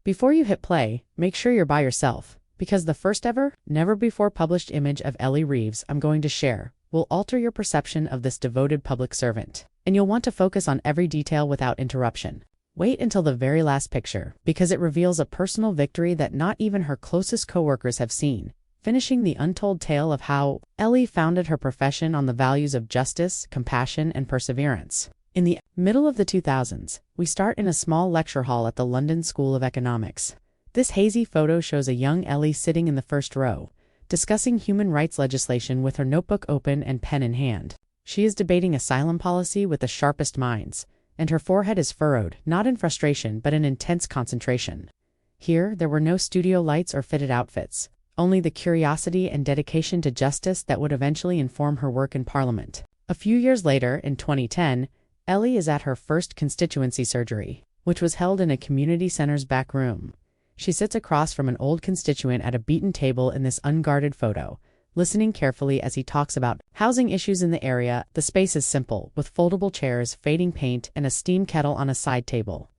Before you hit play, make sure you're by yourself, because the first ever, never before published image of Ellie Reeves I'm going to share will alter your perception of this devoted public servant, and you'll want to focus on every detail without interruption. Wait until the very last picture, because it reveals a personal victory that not even her closest coworkers have seen, finishing the untold tale of how Ellie founded her profession on the values of justice, compassion, and perseverance. In the middle of the 2000s, we start in a small lecture hall at the London School of Economics. This hazy photo shows a young Ellie sitting in the first row, discussing human rights legislation with her notebook open and pen in hand. She is debating asylum policy with the sharpest minds, and her forehead is furrowed, not in frustration but in intense concentration. Here, there were no studio lights or fitted outfits, only the curiosity and dedication to justice that would eventually inform her work in Parliament. A few years later, in 2010, Ellie is at her first constituency surgery, which was held in a community center's back room. She sits across from an old constituent at a beaten table in this unguarded photo, listening carefully as he talks about housing issues in the area. The space is simple, with foldable chairs, fading paint, and a steam kettle on a side table.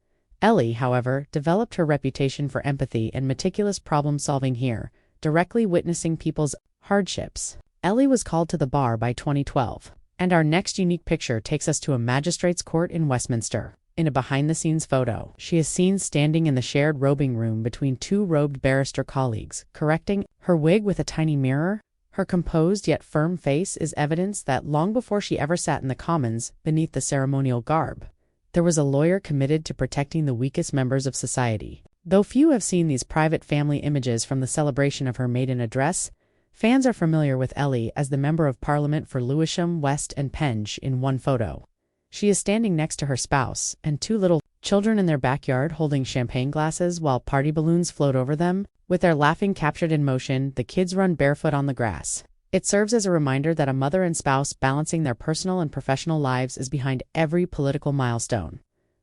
Ellie, however, developed her reputation for empathy and meticulous problem-solving here, directly witnessing people's hardships. Ellie was called to the bar by 2012. And our next unique picture takes us to a magistrate's court in Westminster. In a behind-the-scenes photo, she is seen standing in the shared robing room between two robed barrister colleagues, correcting her wig with a tiny mirror. Her composed yet firm face is evidence that long before she ever sat in the Commons, beneath the ceremonial garb, there was a lawyer committed to protecting the weakest members of society. Though few have seen these private family images from the celebration of her maiden address, fans are familiar with Ellie as the Member of Parliament for Lewisham, West and Penge in one photo. She is standing next to her spouse and two little children in their backyard holding champagne glasses while party balloons float over them. With their laughing captured in motion, the kids run barefoot on the grass. It serves as a reminder that a mother and spouse balancing their personal and professional lives is behind every political milestone.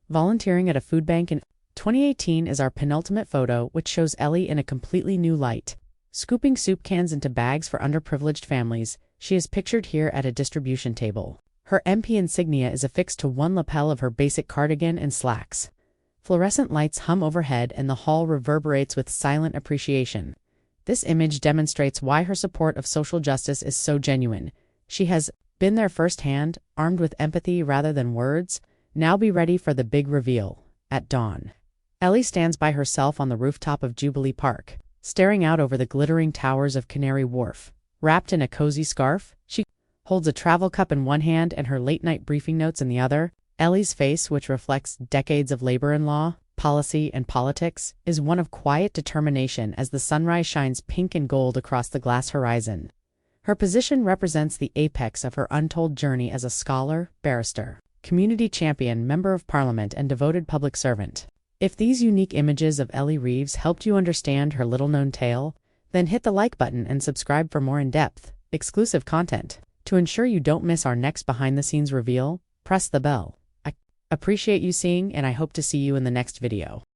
Volunteering at a food bank in 2018 is our penultimate photo, which shows Ellie in a completely new light. Scooping soup cans into bags for underprivileged families, she is pictured here at a distribution table. Her MP insignia is affixed to one lapel of her basic cardigan and slacks. Fluorescent lights hum overhead and the hall reverberates with silent appreciation. This image demonstrates why her support of social justice is so genuine. She has been there firsthand, armed with empathy rather than words. Now be ready for the big reveal. At dawn, Ellie stands by herself on the rooftop of Jubilee Park, staring out over the glittering towers of Canary Wharf. Wrapped in a cozy scarf, she holds a travel cup in one hand and her late-night briefing notes in the other. Ellie's face, which reflects decades of labor and law, policy, and politics, is one of quiet determination as the sunrise shines pink and gold across the glass horizon. Her position represents the apex of her untold journey as a scholar, barrister, community champion, member of parliament, and devoted public servant. If these unique images of Ellie Reeves helped you understand her little-known tale, then hit the like button and subscribe for more in-depth, exclusive content. To ensure you don't miss our next behind-the-scenes reveal, press the bell. I appreciate you seeing, and I hope to see you in the next video.